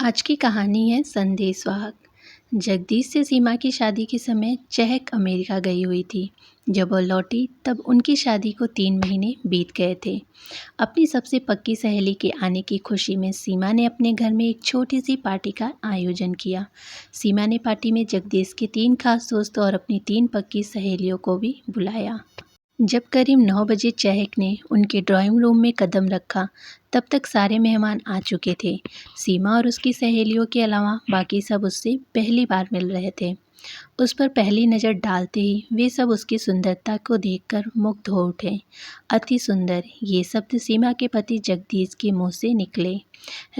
आज की कहानी है संदेशवाहक। जगदीश से सीमा की शादी के समय चहक अमेरिका गई हुई थी। जब वह लौटी तब उनकी शादी को 3 महीने बीत गए थे। अपनी सबसे पक्की सहेली के आने की खुशी में सीमा ने अपने घर में एक छोटी सी पार्टी का आयोजन किया। सीमा ने पार्टी में जगदीश के 3 खास दोस्त और अपनी 3 पक्की सहेलियों को भी बुलाया। जब करीब 9 बजे चहक ने उनके ड्राइंग रूम में कदम रखा, तब तक सारे मेहमान आ चुके थे। सीमा और उसकी सहेलियों के अलावा बाकी सब उससे पहली बार मिल रहे थे। उस पर पहली नज़र डालते ही वे सब उसकी सुंदरता को देखकर मुग्ध हो उठे। अति सुंदर, ये शब्द सीमा के पति जगदीश के मुंह से निकले।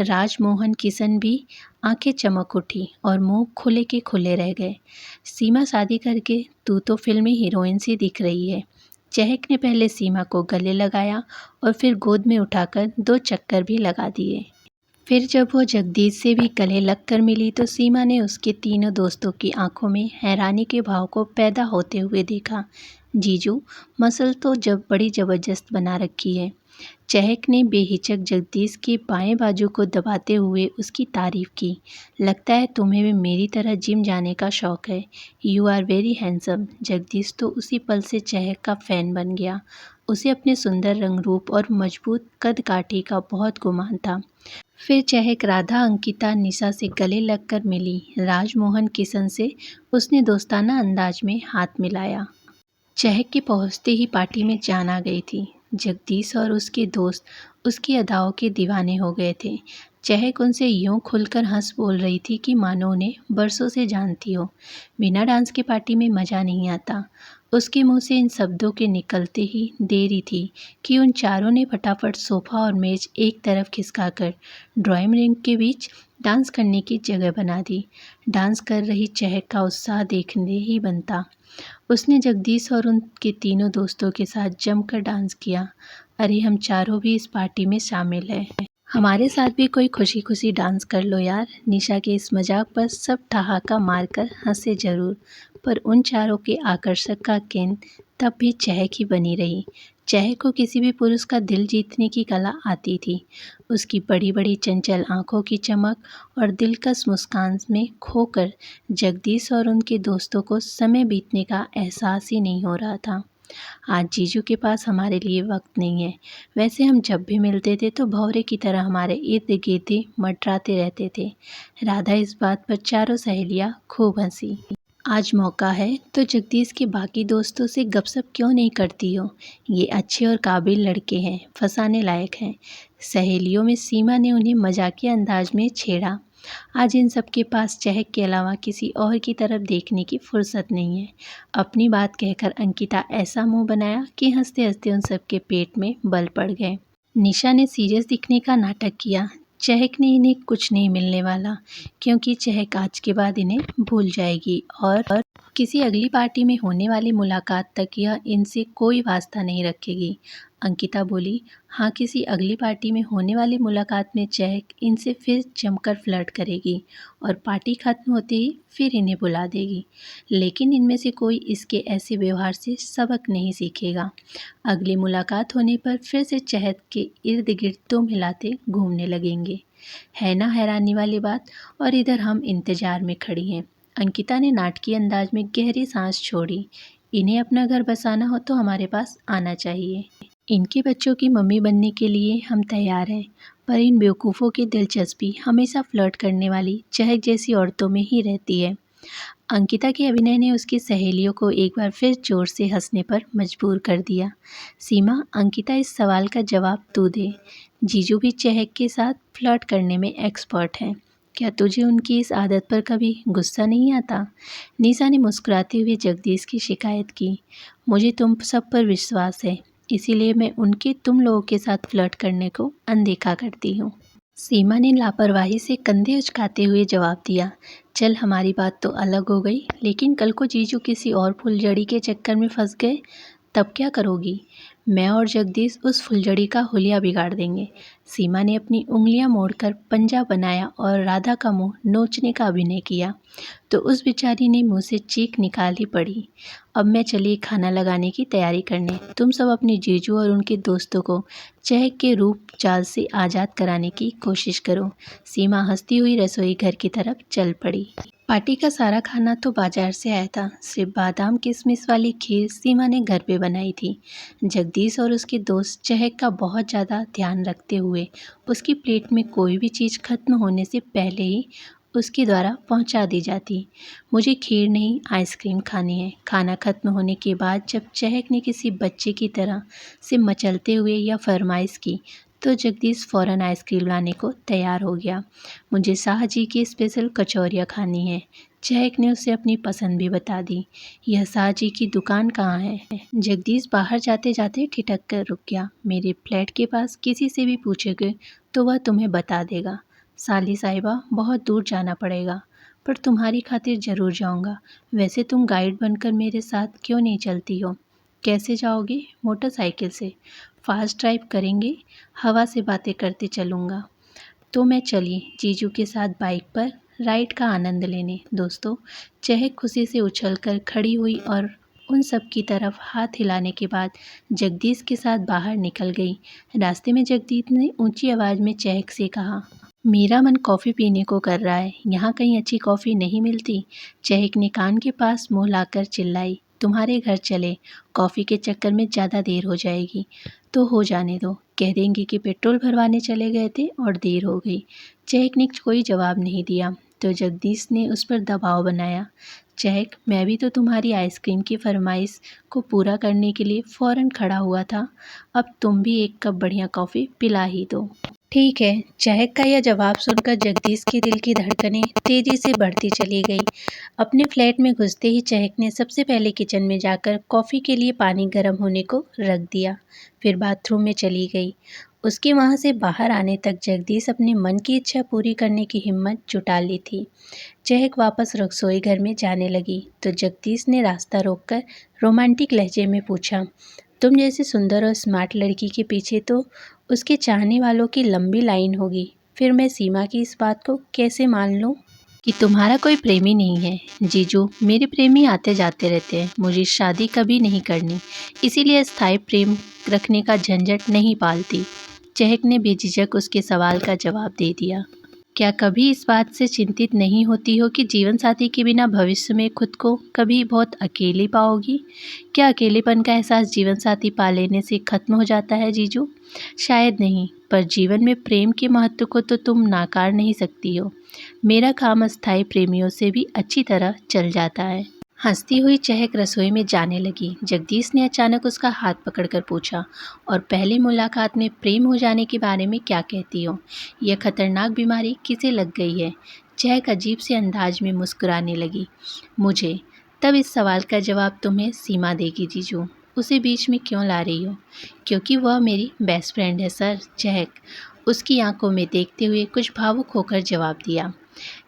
राजमोहन किशन भी आंखें चमक उठी और मुंह खुले के खुले रह गए। सीमा, शादी करके तू तो फिल्मी हीरोइन सी दिख रही है। चहक ने पहले सीमा को गले लगाया और फिर गोद में उठाकर 2 चक्कर भी लगा दिए। फिर जब वो जगदीश से भी गले लगकर मिली तो सीमा ने उसके तीनों दोस्तों की आंखों में हैरानी के भाव को पैदा होते हुए देखा। जीजू, मसल तो जब बड़ी ज़बरदस्त बना रखी है। चहक ने बेहिचक जगदीश के बाएं बाजू को दबाते हुए उसकी तारीफ की। लगता है तुम्हें भी मेरी तरह जिम जाने का शौक है। You are very handsome. Jagdish तो उसी पल से चहक का फ़ैन बन गया। उसे अपने सुंदर रंग रूप और मजबूत कद काठी का बहुत गुमान था। फिर चहक राधा, अंकिता, निशा से गले लगकर मिली। राजमोहन किशन से उसने दोस्ताना अंदाज में हाथ मिलाया। चहक के पहुंचते ही पार्टी में जान आ गई थी। जगदीश और उसके दोस्त उसकी अदाओं के दीवाने हो गए थे। चहक उनसे यूं खुलकर हंस बोल रही थी कि मानो उन्हें बरसों से जानती हो। बिना डांस के पार्टी में मज़ा नहीं आता। उसके मुंह से इन शब्दों के निकलते ही देरी थी कि उन चारों ने फटाफट सोफ़ा और मेज एक तरफ खिसकाकर ड्राइंग रूम के बीच डांस करने की जगह बना दी। डांस कर रही चहक का उत्साह देखने ही बनता। उसने जगदीश और उनके तीनों दोस्तों के साथ जमकर डांस किया। अरे, हम चारों भी इस पार्टी में शामिल हैं। हमारे साथ भी कोई खुशी खुशी डांस कर लो यार। निशा के इस मजाक पर सब ठहाका मारकर हंसे जरूर, पर उन चारों के आकर्षक का केंद्र तब भी चहक ही बनी रही। चहक को किसी भी पुरुष का दिल जीतने की कला आती थी। उसकी बड़ी बड़ी चंचल आंखों की चमक और दिलकश मुस्कान में खोकर जगदीश और उनके दोस्तों को समय बीतने का एहसास ही नहीं हो रहा था। आज जीजू के पास हमारे लिए वक्त नहीं है। वैसे हम जब भी मिलते थे तो भौरे की तरह हमारे इर्द गिर्द मंडराते रहते थे। राधा इस बात पर चारों सहेलियां खूब हंसी। आज मौका है तो जगदीश के बाकी दोस्तों से गपशप क्यों नहीं करती हो? ये अच्छे और काबिल लड़के हैं, फंसाने लायक हैं। सहेलियों में सीमा ने उन्हें मजाकिया अंदाज में छेड़ा। आज इन सब के पास चहक के अलावा किसी और की तरफ देखने की फुर्सत नहीं है। अपनी बात कहकर अंकिता ऐसा मुंह बनाया कि हंसते हंसते उन सब के पेट में बल पड़ गए। निशा ने सीरियस दिखने का नाटक किया। चहक ने इन्हें कुछ नहीं मिलने वाला, क्योंकि चहक आज के बाद इन्हें भूल जाएगी और किसी अगली पार्टी में होने वाली मुलाकात तक यह इनसे कोई वास्ता नहीं रखेगी। अंकिता बोली, हाँ, किसी अगली पार्टी में होने वाली मुलाकात में चहक इनसे फिर जमकर फ्लर्ट करेगी और पार्टी खत्म होते ही फिर इन्हें बुला देगी। लेकिन इनमें से कोई इसके ऐसे व्यवहार से सबक नहीं सीखेगा। अगली मुलाकात होने पर फिर से चहक के इर्द गिर्द दो मिलाते घूमने लगेंगे। है ना हैरानी वाली बात? और इधर हम इंतजार में खड़ी हैं। अंकिता ने नाटकीय अंदाज में गहरी सांस छोड़ी। इन्हें अपना घर बसाना हो तो हमारे पास आना चाहिए। इनके बच्चों की मम्मी बनने के लिए हम तैयार हैं। पर इन बेवकूफ़ों की दिलचस्पी हमेशा फ्लर्ट करने वाली चहक जैसी औरतों में ही रहती है। अंकिता के अभिनय ने उसकी सहेलियों को एक बार फिर जोर से हंसने पर मजबूर कर दिया। सीमा, अंकिता, इस सवाल का जवाब तू दे। जीजू भी चहक के साथ फ्लर्ट करने में एक्सपर्ट हैं। क्या तुझे उनकी इस आदत पर कभी गुस्सा नहीं आता? निशा ने मुस्कुराते हुए जगदीश की शिकायत की। मुझे तुम सब पर विश्वास है, इसीलिए मैं उनके तुम लोगों के साथ फ्लर्ट करने को अनदेखा करती हूँ। सीमा ने लापरवाही से कंधे उचकाते हुए जवाब दिया। चल, हमारी बात तो अलग हो गई, लेकिन कल को जीजू किसी और फुलझड़ी के चक्कर में फंस गए तब क्या करोगी? मैं और जगदीश उस फुलझड़ी का हुलिया बिगाड़ देंगे। सीमा ने अपनी उंगलियां मोड़कर पंजा बनाया और राधा का मुंह नोचने का अभिनय किया तो उस बेचारी ने मुंह से चीख निकाली पड़ी। अब मैं चली खाना लगाने की तैयारी करने। तुम सब अपने जीजू और उनके दोस्तों को चहक के रूप चाल से आज़ाद कराने की कोशिश करो। सीमा हंसती हुई रसोई घर की तरफ चल पड़ी। पार्टी का सारा खाना तो बाजार से आया था। सिर्फ बादाम किशमिश वाली खीर सीमा ने घर पे बनाई थी। जगदीश और उसके दोस्त चहक का बहुत ज़्यादा ध्यान रखते हुए उसकी प्लेट में कोई भी चीज़ खत्म होने से पहले ही उसके द्वारा पहुंचा दी जाती। मुझे खीर नहीं आइसक्रीम खानी है। खाना खत्म होने के बाद जब चहक ने किसी बच्चे की तरह से मचलते हुए यह फरमाइश की तो जगदीश फ़ौरन आइसक्रीम लाने को तैयार हो गया। मुझे शाह जी की स्पेशल कचौरियाँ खानी है। चहक ने उसे अपनी पसंद भी बता दी। यह शाह जी की दुकान कहाँ है? जगदीश बाहर जाते जाते ठिठक कर रुक गया। मेरे फ्लैट के पास किसी से भी पूछोगे तो वह तुम्हें बता देगा। साली साहिबा बहुत दूर जाना पड़ेगा, पर तुम्हारी खातिर ज़रूर जाऊंगा। वैसे तुम गाइड बनकर मेरे साथ क्यों नहीं चलती हो? कैसे जाओगे? मोटरसाइकिल से। फास्ट ड्राइव करेंगे, हवा से बातें करते चलूँगा। तो मैं चली जीजू के साथ बाइक पर राइड का आनंद लेने। दोस्तों, चहक खुशी से उछलकर खड़ी हुई और उन सब की तरफ हाथ हिलाने के बाद जगदीश के साथ बाहर निकल गई। रास्ते में जगदीश ने ऊंची आवाज़ में चहक से कहा, मेरा मन कॉफ़ी पीने को कर रहा है। यहाँ कहीं अच्छी कॉफ़ी नहीं मिलती? चहक ने कान के पास मुँह लाकर चिल्लाई, तुम्हारे घर चले। कॉफ़ी के चक्कर में ज़्यादा देर हो जाएगी तो हो जाने दो। कह देंगे कि पेट्रोल भरवाने चले गए थे और देर हो गई। चहक ने कोई जवाब नहीं दिया तो जगदीश ने उस पर दबाव बनाया। चहक, मैं भी तो तुम्हारी आइसक्रीम की फरमाइश को पूरा करने के लिए फ़ौरन खड़ा हुआ था। अब तुम भी एक कप बढ़िया कॉफ़ी पिला ही दो। ठीक है। चहक का यह जवाब सुनकर जगदीश के दिल की धड़कनें तेजी से बढ़ती चली गई। अपने फ्लैट में घुसते ही चहक ने सबसे पहले किचन में जाकर कॉफ़ी के लिए पानी गर्म होने को रख दिया। फिर बाथरूम में चली गई। उसके वहाँ से बाहर आने तक जगदीश अपने मन की इच्छा पूरी करने की हिम्मत जुटा ली थी। चहक वापस रसोई घर में जाने लगी तो जगदीश ने रास्ता रोककर रोमांटिक लहजे में पूछा, तुम जैसी सुंदर और स्मार्ट लड़की के पीछे तो उसके चाहने वालों की लंबी लाइन होगी। फिर मैं सीमा की इस बात को कैसे मान लूं कि तुम्हारा कोई प्रेमी नहीं है? जीजू, मेरे प्रेमी आते जाते रहते हैं। मुझे शादी कभी नहीं करनी, इसीलिए स्थायी प्रेम रखने का झंझट नहीं पालती। चहक ने बेझिझक उसके सवाल का जवाब दे दिया। क्या कभी इस बात से चिंतित नहीं होती हो कि जीवन साथी के बिना भविष्य में खुद को कभी बहुत अकेली पाओगी? क्या अकेलेपन का एहसास जीवन साथी पा लेने से खत्म हो जाता है जीजू? शायद नहीं, पर जीवन में प्रेम के महत्व को तो तुम नाकार नहीं सकती हो। मेरा काम अस्थायी प्रेमियों से भी अच्छी तरह चल जाता है। हंसती हुई चहक रसोई में जाने लगी। जगदीश ने अचानक उसका हाथ पकड़कर पूछा, और पहली मुलाकात में प्रेम हो जाने के बारे में क्या कहती हो? यह खतरनाक बीमारी किसे लग गई है? चहक अजीब से अंदाज में मुस्कुराने लगी। मुझे। तब इस सवाल का जवाब तुम्हें सीमा देगी जीजू। उसे बीच में क्यों ला रही हो? क्योंकि वह मेरी बेस्ट फ्रेंड है सर। चहक उसकी आंखों में देखते हुए कुछ भावुक होकर जवाब दिया।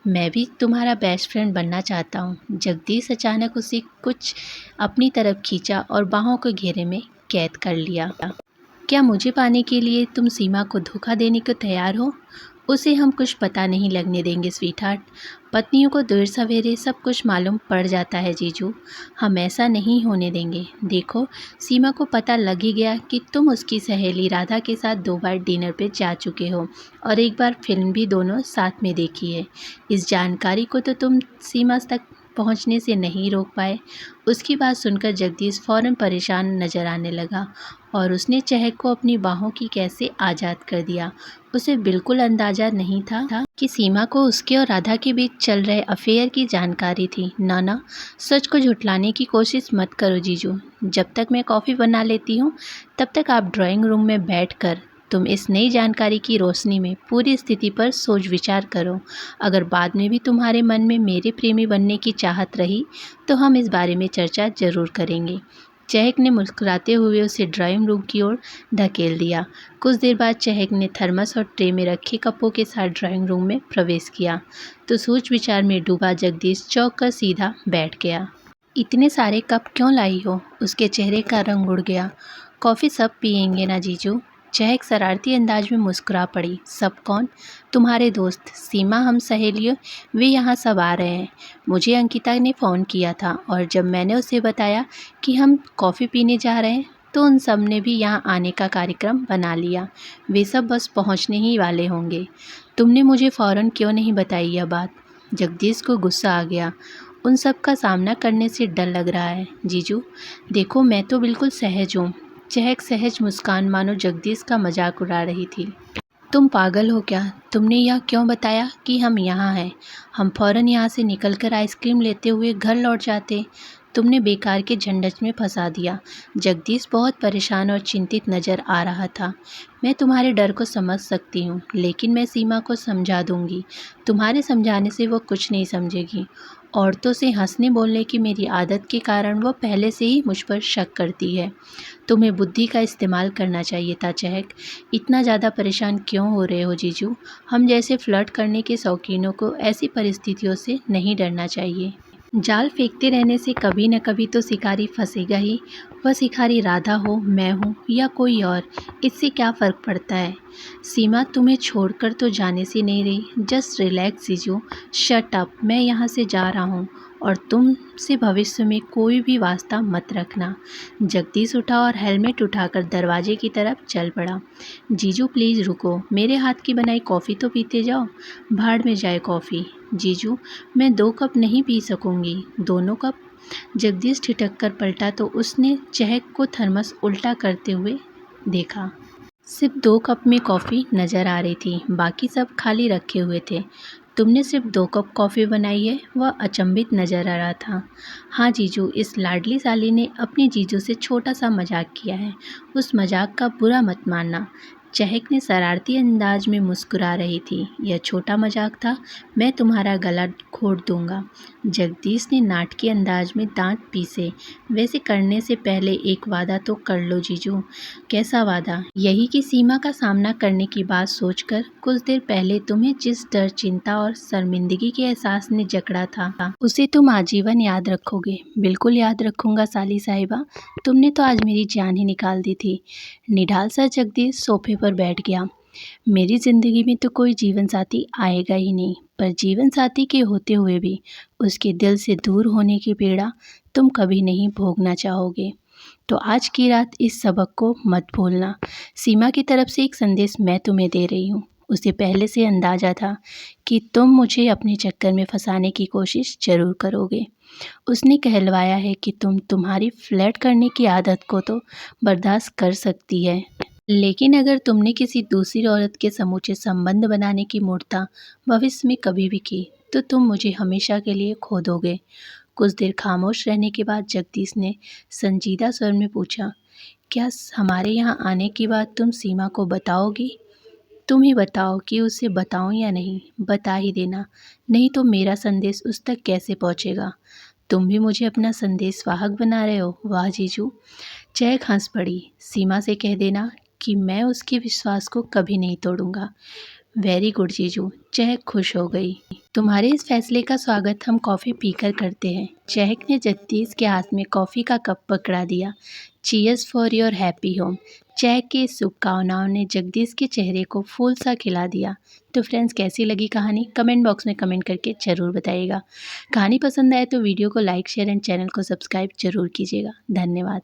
मैं भी तुम्हारा बेस्ट फ्रेंड बनना चाहता हूँ। जगदीश अचानक उसे कुछ अपनी तरफ खींचा और बाहों को घेरे में कैद कर लिया। क्या मुझे पाने के लिए तुम सीमा को धोखा देने को तैयार हो? उसे हम कुछ पता नहीं लगने देंगे स्वीटहार्ट। पत्नियों को देर सवेरे सब कुछ मालूम पड़ जाता है जीजू। हम ऐसा नहीं होने देंगे। देखो, सीमा को पता लग ही गया कि तुम उसकी सहेली राधा के साथ 2 बार डिनर पे जा चुके हो और 1 बार फिल्म भी दोनों साथ में देखी है। इस जानकारी को तो तुम सीमा तक पहुंचने से नहीं रोक पाए। उसकी बात सुनकर जगदीश फ़ौरन परेशान नजर आने लगा और उसने चहक को अपनी बाहों की कैसे आज़ाद कर दिया। उसे बिल्कुल अंदाज़ा नहीं था कि सीमा को उसके और राधा के बीच चल रहे अफेयर की जानकारी थी। ना, सच को झुठलाने की कोशिश मत करो जीजू। जब तक मैं कॉफ़ी बना लेती हूँ तब तक आप ड्राइंग रूम में बैठकर तुम इस नई जानकारी की रोशनी में पूरी स्थिति पर सोच विचार करो। अगर बाद में भी तुम्हारे मन में मेरे प्रेमी बनने की चाहत रही तो हम इस बारे में चर्चा ज़रूर करेंगे। चहक ने मुस्कुराते हुए उसे ड्राइंग रूम की ओर धकेल दिया। कुछ देर बाद चहक ने थर्मस और ट्रे में रखे कपों के साथ ड्राइंग रूम में प्रवेश किया तो सोच विचार में डूबा जगदीश चौंक कर सीधा बैठ गया। इतने सारे कप क्यों लाई हो? उसके चेहरे का रंग उड़ गया। कॉफ़ी सब पियेंगे ना जीजू? चहक शरारती अंदाज में मुस्कुरा पड़ी। सब कौन? तुम्हारे दोस्त सीमा, हम सहेलियों, वे यहाँ सब आ रहे हैं। मुझे अंकिता ने फ़ोन किया था और जब मैंने उसे बताया कि हम कॉफ़ी पीने जा रहे हैं तो उन सब ने भी यहाँ आने का कार्यक्रम बना लिया। वे सब बस पहुँचने ही वाले होंगे। तुमने मुझे फ़ौरन क्यों नहीं बताई यह बात? जगदीश को गुस्सा आ गया। उन सब का सामना करने से डर लग रहा है। जीजू देखो, मैं तो बिल्कुल सहज हूँ। चहक सहज मुस्कान मानो जगदीश का मजाक उड़ा रही थी। तुम पागल हो क्या? तुमने यह क्यों बताया कि हम यहाँ हैं? हम फ़ौरन यहाँ से निकलकर आइसक्रीम लेते हुए घर लौट जाते। तुमने बेकार के झंझट में फंसा दिया। जगदीश बहुत परेशान और चिंतित नज़र आ रहा था। मैं तुम्हारे डर को समझ सकती हूँ, लेकिन मैं सीमा को समझा दूँगी। तुम्हारे समझाने से वो कुछ नहीं समझेगी। औरतों से हंसने बोलने की मेरी आदत के कारण वो पहले से ही मुझ पर शक करती है। तुम्हें बुद्धि का इस्तेमाल करना चाहिए था चहक। इतना ज़्यादा परेशान क्यों हो रहे हो जीजू? हम जैसे फ्लर्ट करने के शौकीनों को ऐसी परिस्थितियों से नहीं डरना चाहिए। जाल फेंकते रहने से कभी न कभी तो शिकारी फंसेगा ही। वह शिकारी राधा हो, मैं हूँ या कोई और, इससे क्या फ़र्क पड़ता है? सीमा तुम्हें छोड़कर तो जाने से नहीं रही। जस्ट रिलैक्स जीजू। Shut up. मैं यहाँ से जा रहा हूँ और तुमसे भविष्य में कोई भी वास्ता मत रखना। जगदीश उठा और हेलमेट उठाकर दरवाजे की तरफ चल पड़ा। जीजू प्लीज़ रुको, मेरे हाथ की बनाई कॉफ़ी तो पीते जाओ। भाड़ में जाए कॉफ़ी। जीजू मैं 2 कप नहीं पी सकूंगी। दोनों कप? जगदीश ठिठक कर पलटा तो उसने चहक को थर्मस उल्टा करते हुए देखा। सिर्फ 2 कप में कॉफ़ी नज़र आ रही थी, बाकी सब खाली रखे हुए थे। तुमने सिर्फ 2 कप कॉफ़ी बनाई है? वह अचंभित नज़र आ रहा था। हाँ जीजू, इस लाडली साली ने अपने जीजू से छोटा सा मजाक किया है। उस मजाक का बुरा मत मानना। चहक ने शरारती अंदाज में मुस्कुरा रही थी। यह छोटा मजाक था। मैं तुम्हारा गला घोट दूंगा। जगदीश ने नाटकीय अंदाज में दांत पीसे। वैसे करने से पहले एक वादा तो कर लो जीजू। कैसा वादा? यही कि सीमा का सामना करने की बात सोचकर कुछ देर पहले तुम्हें जिस डर, चिंता और शर्मिंदगी के एहसास ने जकड़ा था, उसे तुम आजीवन याद रखोगे। बिल्कुल याद रखूंगा साली साहिबा। तुमने तो आज मेरी जान ही निकाल दी थी। निढाल सा जगदीश सोफे पर बैठ गया। मेरी ज़िंदगी में तो कोई जीवन साथी आएगा ही नहीं, पर जीवन साथी के होते हुए भी उसके दिल से दूर होने की पीड़ा तुम कभी नहीं भोगना चाहोगे। तो आज की रात इस सबक को मत भूलना। सीमा की तरफ से एक संदेश मैं तुम्हें दे रही हूँ। उसे पहले से अंदाजा था कि तुम मुझे अपने चक्कर में फंसाने की कोशिश ज़रूर करोगे। उसने कहलवाया है कि तुम्हारी फ्लर्ट करने की आदत को तो बर्दाश्त कर सकती है, लेकिन अगर तुमने किसी दूसरी औरत के समूचे संबंध बनाने की मूर्खता भविष्य में कभी भी की तो तुम मुझे हमेशा के लिए खो दोगे। कुछ देर खामोश रहने के बाद जगदीश ने संजीदा स्वर में पूछा, क्या हमारे यहाँ आने की बात तुम सीमा को बताओगी? तुम ही बताओ कि उसे बताऊं या नहीं। बता ही देना, नहीं तो मेरा संदेश उस तक कैसे पहुँचेगा? तुम भी मुझे अपना संदेश वाहक बना रहे हो? वाह जीजू। चहक हंस पड़ी। सीमा से कह देना कि मैं उसके विश्वास को कभी नहीं तोड़ूंगा। वेरी गुड जीजू। चहक खुश हो गई। तुम्हारे इस फैसले का स्वागत हम कॉफ़ी पीकर करते हैं। चहक ने जगदीश के हाथ में कॉफ़ी का कप पकड़ा दिया। Cheers for your happy home. चहक के इस शुभकामनाओं ने जगदीश के चेहरे को फूल सा खिला दिया। तो फ्रेंड्स, कैसी लगी कहानी? कमेंट बॉक्स में कमेंट करके ज़रूर बताइएगा। कहानी पसंद आए तो वीडियो को लाइक, शेयर एंड चैनल को सब्सक्राइब जरूर कीजिएगा। धन्यवाद।